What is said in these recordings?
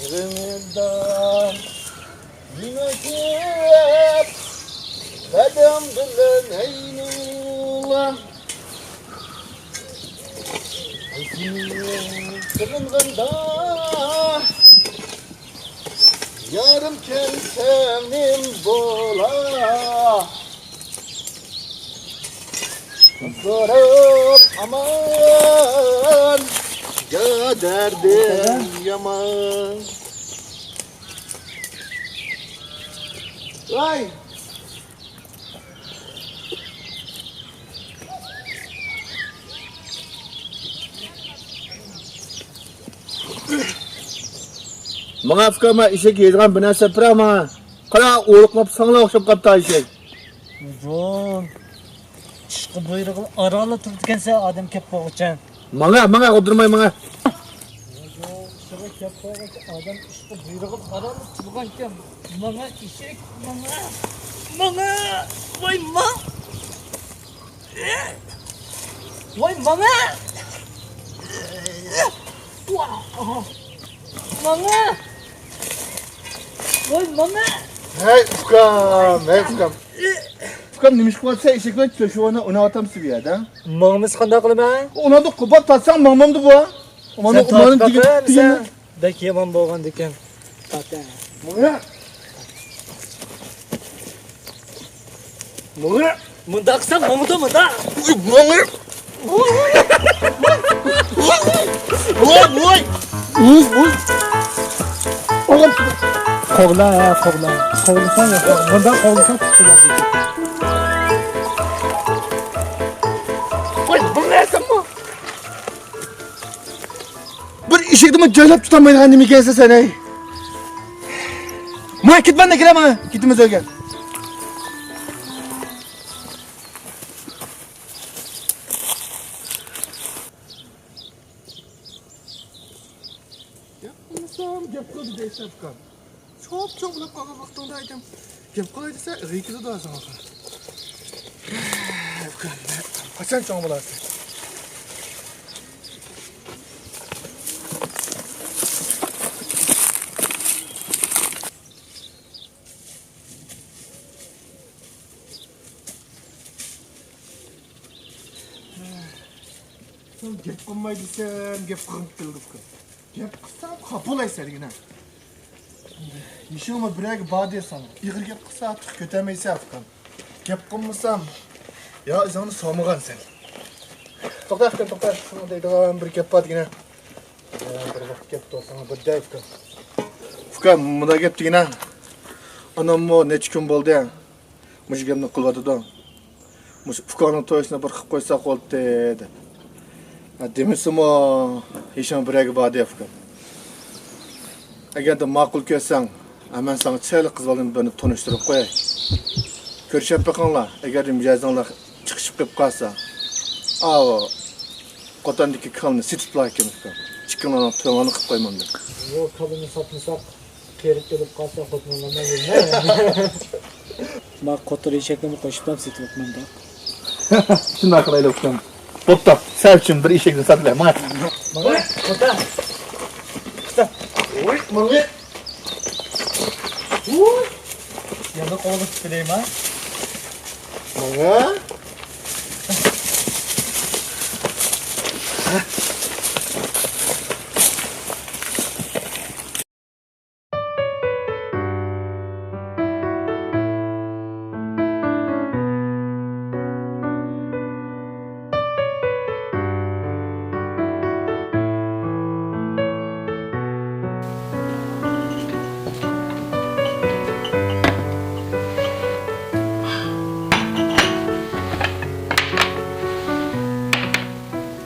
yerimizden yinekip Bedem bilen eynula Kırıngında yarım kelsenim bola Sorum aman ya derdim yaman Vay Bana fikirme işe giydiğin bir narsa pıra bana. Kala uğurlukla sana okşap kapta işe. Uzun. Çıkı buyruğu aralı turduken sen adam kep boğacaksın. Bana kudurmay bana. Uzun. Sıra kep boğacaksın adam çıkı buyruğu aralı turduken bana işek bana. Vay ma. Vay bana. Bana. Vay bana. Hey Fukam. Fukam demiş kuvatsa eşekler çoşuğuna ona atam seviyede. Mağımız kanda kılma. Ona da kubat tatsan mamamdı bu. Sen tatlı sen. Belki yaman boğan diken. Tatlı. Bana. Bana. Mındaksan mamuda mı da? Bana. Vay. Oğlum. Kovla ya kovla. Kovlusan ya. Bundan kovlusan tutulur. Vay bu ne zaman? Bir eşekdimi caylap tutamayın annemi gelse sen ey. Ma git ben de giremem. Gitimiz öyle. Yapmasam gap koydu deyse Fukam. Çok bulap kağa vaktinde aydım. Gap koydu ise rikidi daha sana. Fukam kaçan çok bulasın. Sen gap koymayı desem gap koyup kıldı Fukam. Gap kısam kapolaysa yine. İşime bireg bade sana. İğir gap kısa artık kötemeyse Fukam. Gap koymasam ya izanı soğumagan sen. Tokta Fukam tokta. Sana deydiğim bir gap var yine. Bir vakit gap da sana bir dey Fukam. Fukam buna gap yine. Anam mo neçe gün oldu ya. Muş gemni kılvadı da. Muş Fukam'ın toyusuna bir kıp koysak oldu dedi. Demişim o işin bireg bade Fukam. Eğer de makul görsen, hemen sana çaylı kız balını beni tanıştırıp koyay. Görüşüp bakınla, eğer imzazanlar çıkışıp kıp kalsa, o kotandaki kalını sitip layık yemiş Fukam. Çıkınlarına tüyanı kıp koymam ben. Yok kabını satmışsak kerip gelip kalsa kotmanlarına gelme. Bak kotor işeklerimi koşuplam sitim etmem da. Şimdi akılayla Fukam. Bopta, sen için bir işekini satılayım. Bana. Bana kota. Kısa. Oy, mırgı. Yanında kovalı tutuleyim ha. Bana.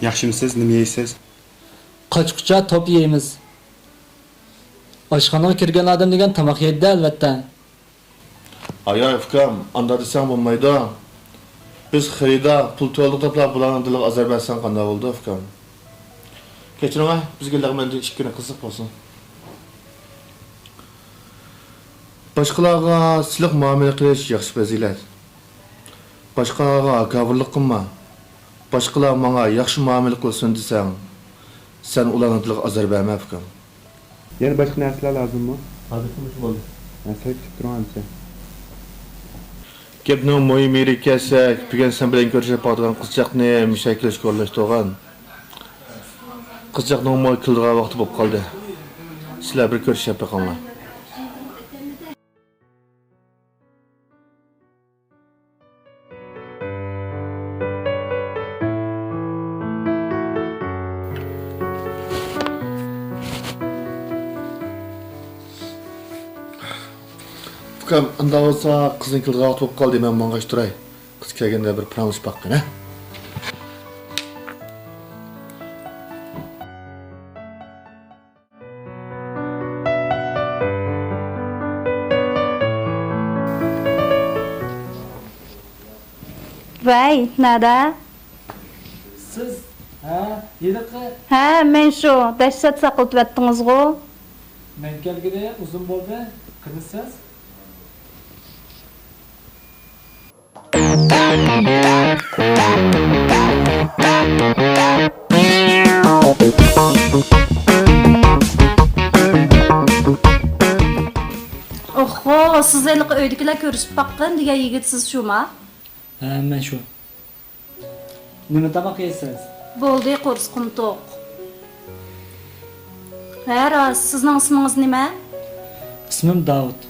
Yaxshimisiz, nima yeysiz? Qochqcha top yeymiz. Oshxonaga kirgan odam degan tomoq yeydi albatta. Ay Fukam, anda desem olmaydı. Biz xirida pul to'ldiq to'plab bularning diliga azar bersan qanday bo'ldi Fukam? Kechiring, bizga lag'manda ikkina qiziq bo'lsin. Boshqalarga siliq muomala qilish yaxshi fazilat. Boshqalarga gavurlik qilma. Boshqalar menga yaxshi muomala qilsin desang, sen ularning diliga azar berma Fukam. Yana başqa narsalar lozimmi? Hozircha bo'ldi. Narsa kutib turgancha. Gapning muhimi kelsak, bugun sen bilan ko'rishib qolgan qizchaqni mushakilashga o'rlashtirgan. Qizchaqning moy kildigan vaqti bo'lib qoldi. Sizlar bir ko'rishib boqinglar. Ukam, unda olsa qizning kildigan vaqti bo'lib qoldi, men mang'ash turay. Qiz kelganda bir planlash boqqin, ha? Vay, nada? Siz, ha, yediqi, Ha, men shu dahshat saqlatyaptыңыз-го. men kelgide uzun bo'ldi, qilsiz. Oho, siz eliq uydagilar ko'rishib baqqan degan yigit siz shuma? Ha, men shu. Nima tamoq yeysiz? Bo'ldi, qo'rsqum to'q. Ha, rost, sizning ismingiz nima? Ismim Davud.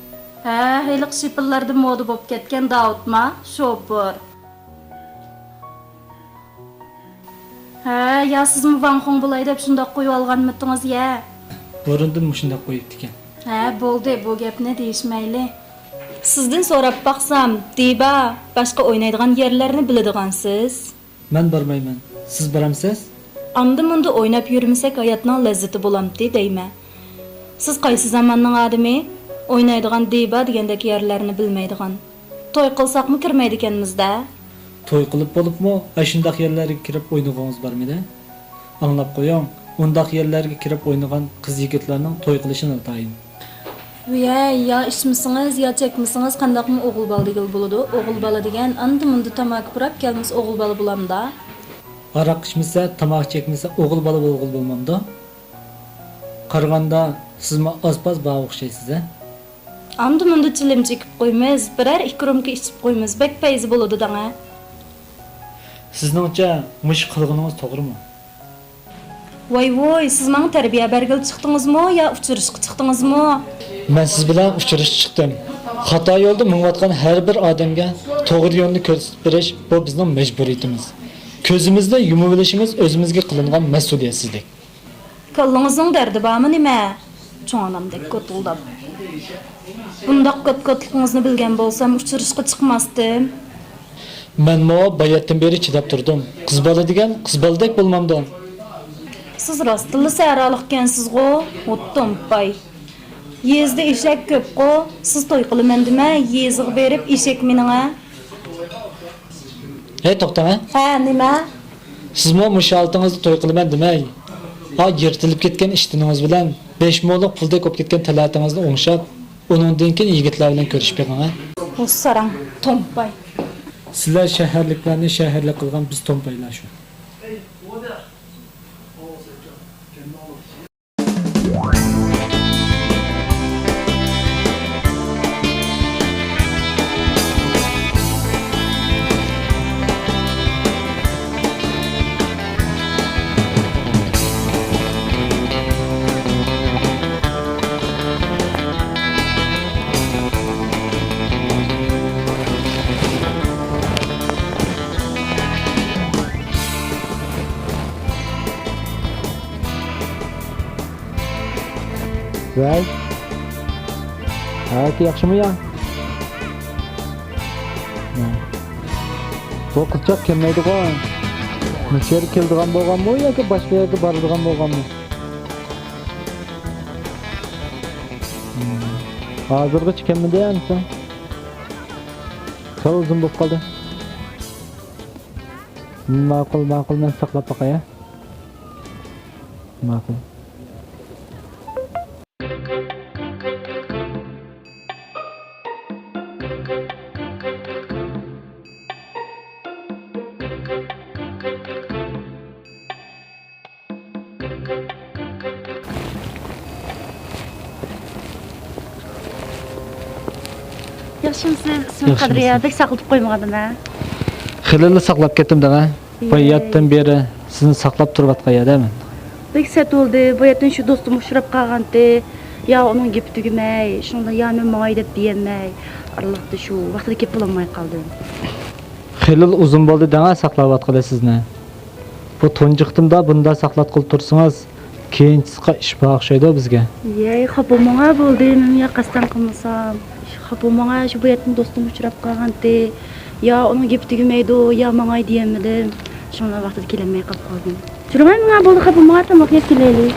Ha, heliq shipillarda moda bo'lib ketgan Davudma, shopur. Ha, ya sizmi vanxon bo'lay deb shundoq qo'yib olganmidingiz ya? O'rindim shunday qo'yibdi ekan. Ha, bo'ldi, bu gapni deyishmayli. Sizdan so'rab baqsam, deyba, boshqa o'ynaydigan yerlarni biladigansiz. Men bormayman. Siz boramsiz? Amda-munda o'ynab yurmasak hayotning lazzati bo'lamdi deyma. Siz qaysi zamonning odami? O'ynaydigan deyba degandek yerlarni bilmaydigan. To'y qilsaqmi kirmaydi ekanmizda? To'y qilib bo'libmi? Shundaq yerlarga kirib o'ynagansiz bormidi? Anglab qo'ying. Undaq yerlarga kirib o'ynagan qiz yigitlarning to'y qilishini atayin. Ya ishmisiniz, ya chekmisiniz, qandaqmi o'g'il bola degan bo'ladi? O'g'il bola degan anda-munda tamaki purab kelmas o'g'il bola bo'lamda. Aroq ichmasa, tomoq chekmasa o'g'il bola bo'lmamda. Qaraganda sizmi oz-poz bog' o'xshaysiz, a? Anda-munda chilim chekib qo'ymiz, birer ikkromga ichib qo'ymiz, bek payzi bo'ladi danga. Sizningcha mush qilganingiz to'g'rimi? Voy, siz menga tarbiya bergil chiqdingizmi yo uchrashib chiqdingizmi? Men siz bilan uchrashib chiqdim. Xato yo'lda ming'atgan har bir odamga to'g'ri yo'lni ko'rsatib berish bu bizning majburiyatimiz. Ko'zimizni yumib olishimiz o'zimizga qilingan mas'uliyatsizlik. Kallingizning dardi bormi nima? Cho'namdek ko'tuldab. Bundaq ko'tligingizni bilgan bo'lsam uchrashib chiqmasdim. Men mo bayatdan beri chidab turdim. Qiz bola degan qiz boladek bo'lmamdi. Siz rostilla saraliqkansiz-go, o'tdim pay. Yezda eshak ko'p-go, siz to'y qilaman dema, yezig berib eshak meninga. Hey, to'xtama. Ha, nima? Siz mo mushaltingizni to'y qilaman demay. Ha, yirtilib ketgan ishtiningiz bilan 5 mo'liq pulda ko'p ketgan talatingizni o'ngshab, uningdan keyin yigitlar bilan ko'rishib beqing. O'sarang, tompay. Sizlar shaharliklarni shaharlik qilgan biz tompaylar shu. Vay. Ki yaxshimi ya? Bu qizchaq kelmaydi-ku. Musher keldigan bo'lganmi yoki boshqa yerga boradigan bo'lganmi? Hozirgacha kelmadi endi. Sal uzun bo'lib qoldi. Ma'qul, men saqlab boqay. Ma'qul. Yaxshimisiz? Ismim Yaxshimisiz. Qadriya. Bek saqlatib qo'ymadim ha. Xililni saqlab ketdim dega. Bu yatdan beri sizni saqlab turibotgan yerdaman. Bek sat bo'ldi. Bu yerdan shu do'stim uchrab qolgandi. Ya uning gapi tugmay, shunda ya men moy deb diyemay. Allohda shu vaqtida kelib bo'lmay qoldim. Xilil uzun bo'ldi dega saqlayotgan sizni. Bu tunjiqtimda bunda saqlat qilib tursangiz, keyinchisiga ish baxshaydi bizga. Yey, xafa menga bo'ldi. Men ya qasdan qilmasam. Xafa menga shu bu yerdan do'stim uchrab qolgandi. Ya uning gapi tugmaydi, ya menga diyemadim. Shunda vaqtida kelmay qolib qoldim. Chirmay menga bo'ldi, xafa menga tamoq yeb kelaylik.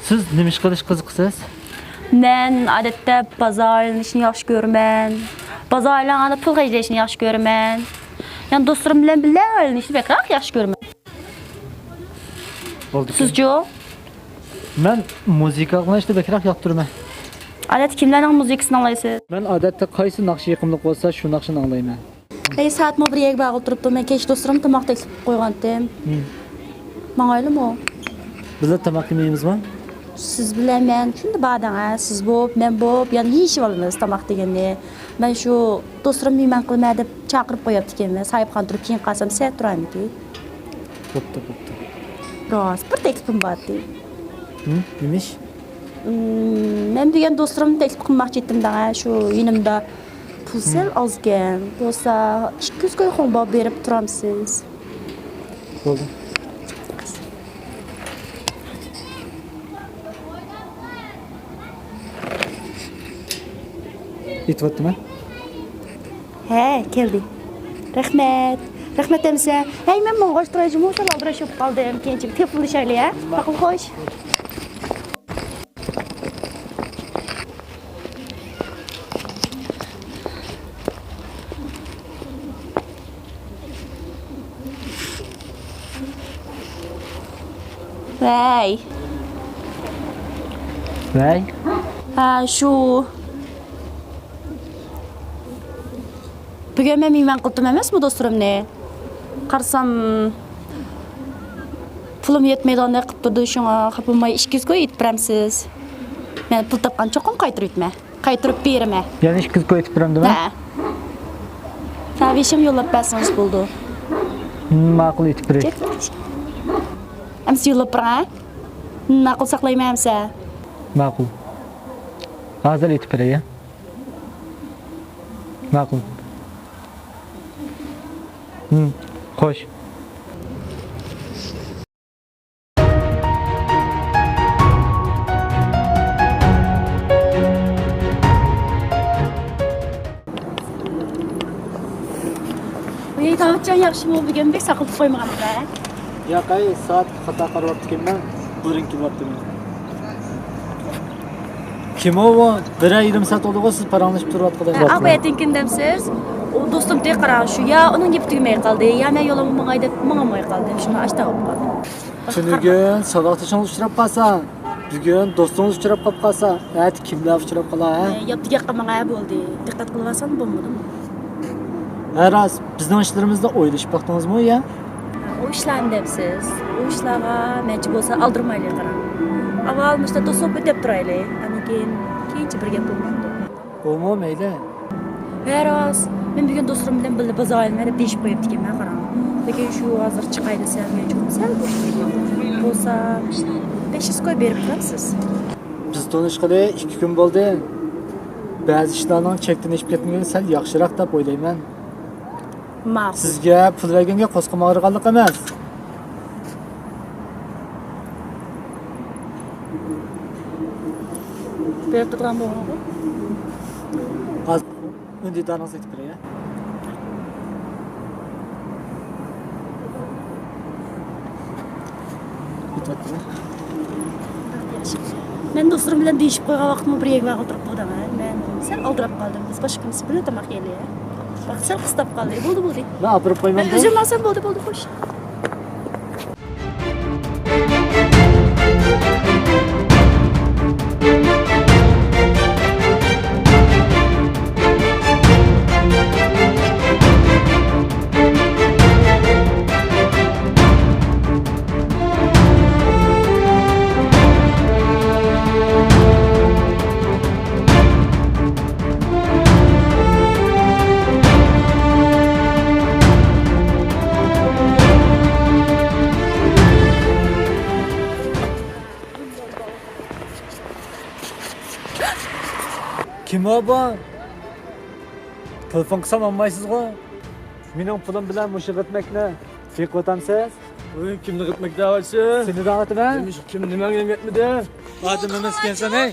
Siz nima ish qilish qiziqsiz? Men odatda bozor aylanishni yaxshi ko'raman. Bozor aylanganda pul qajlashni yaxshi ko'raman. Yani do'stlarim bilan birga aylanishni bekroq yaxshi ko'raman. Bo'ldi. Sizchi? Men muzika qilishni bekroq yoqtiraman. Odatda kimlarning muzikasini anglaysiz? Men odatda qaysi naqsh yiqimli bo'lsa, shu naqshni anglayman. Ey saat mo bir yerga bag'il turibdi. Men kech do'stlarim tomoq taklif qilib qo'ygandim. Mang'aylimi? Bizlar tomoq yeymizmi? Siz bilan men shunda ba'dan siz bo'p, men bo'p, yani yeyishib olamiz tomoq deganni. Men shu do'stlarim mehmon qilma deb chaqirib qo'yapti ekanman. Sahibxon turib keyin qasam sen turaymi-ki? Bo'pti, bo'pti. Rost, bir taklifim bor-di. Nimish? Men degan do'stlarimni taklif qilmoqchi edim-da, shu yonimda pul sel ozgan. Bo'lsa 200 ko'y xon bob berib turamsiz. Bo'ldi. Yetibotdimi? He, keldi. Rahmat. Rahmat emsa. Hey, men mo'g'och turajim, o'sal oldirashib qoldim. Keyinchi telefonlashaylik, ha? Ma'qul xo'sh. Hey. Vay. Ha, shu bugun men mehmon qildim emasmi do'stlarimni? Qarasam pulim yetmaydiganday qilib turdi, shunga xapamay 200 ko'y yetib beramsiz. Men pul topgan cho'qim qaytarib beraman. Ya'ni 200 ko'y yetib beramdimi? Ha. Tavishim yo'llab bersangiz bo'ldi. Ma'qul yetib beray. Amsi yo'llab bera. Ma'qul saqlayman amsa. Ma'qul. Hozir yetib beray, ya. Ma'qul. Xo'sh. Ey, tavcan yaxshi bo'lib bugun bek saqlatib qo'ymaganman. Yo'qay, soat xato qarayapti ekanman. Burin kelyapti. Kim o? 1.20 soat oldu siz paranglashib turayotganda. Aqbayatin kimdamsiz? O do'stim tek qarang shu ya uning gipi tugmay qoldi. Ya men yo'limga mangay deb mangamay qoldim. Shuni ashta olib qoldim. Tunugun sadoqtishing uchrab qolsa, bugun do'stingiz uchrab qolib qolsa, ayt kimlar uchrab qolar, ha? Yaptiga qilmagay bo'ldi. Diqqat qilmasan bo'lmadimi? Haras, bizning ishlarimizda o'ylashib baqdingizmi, ya? O ishlarni debsiz. O ishlarga menchi bo'lsa aldirmaylik qarang. Avval mishda do'stlik deb turaylik. Ana keyinchi bir gap bo'lmadi. Bo'lmi, mayli. Haras, men bugun do'stlarim bilan birga bazoyilma deb deyishib qo'yibdi ekan, men qarang. Lekin shu hozir chiqay desam, men uchun sal bo'sh bo'lsa 500 qo'y berib turasiz. Biz tanishqili 2 kun bo'ldi. Ba'zi ishlarning cheklanishib ketmagani sal yaxshiroq deb o'ylayman. Ma'qul. Sizga pul berganga qo'sqim og'irganlik emas. Berib turgan bo'lganmi? Az unday daringiz aytib beray, ya. Bityapti. Men do'stlarim bilan deyishib qo'ygan vaqtni bir yegma o'tirib qoldim. Men sal oldirab qoldim. Biz boshqa kimsa bilan tamoq yeylik. Vaqt sal qistab qoldi. Bo'ldi. Men olib qo'yman. Men o'zim olsam bo'ldi, xo'sh. Kim o bu? Telefon qilsam olmaysizmi? Mening pulim bilan mushib etmakni fiqotamsiz? Oy, kimni qitmoqda avvalchi? Seni da'vatman. Kim nimanga yetmidi? Xodimimiz kelsin, ey.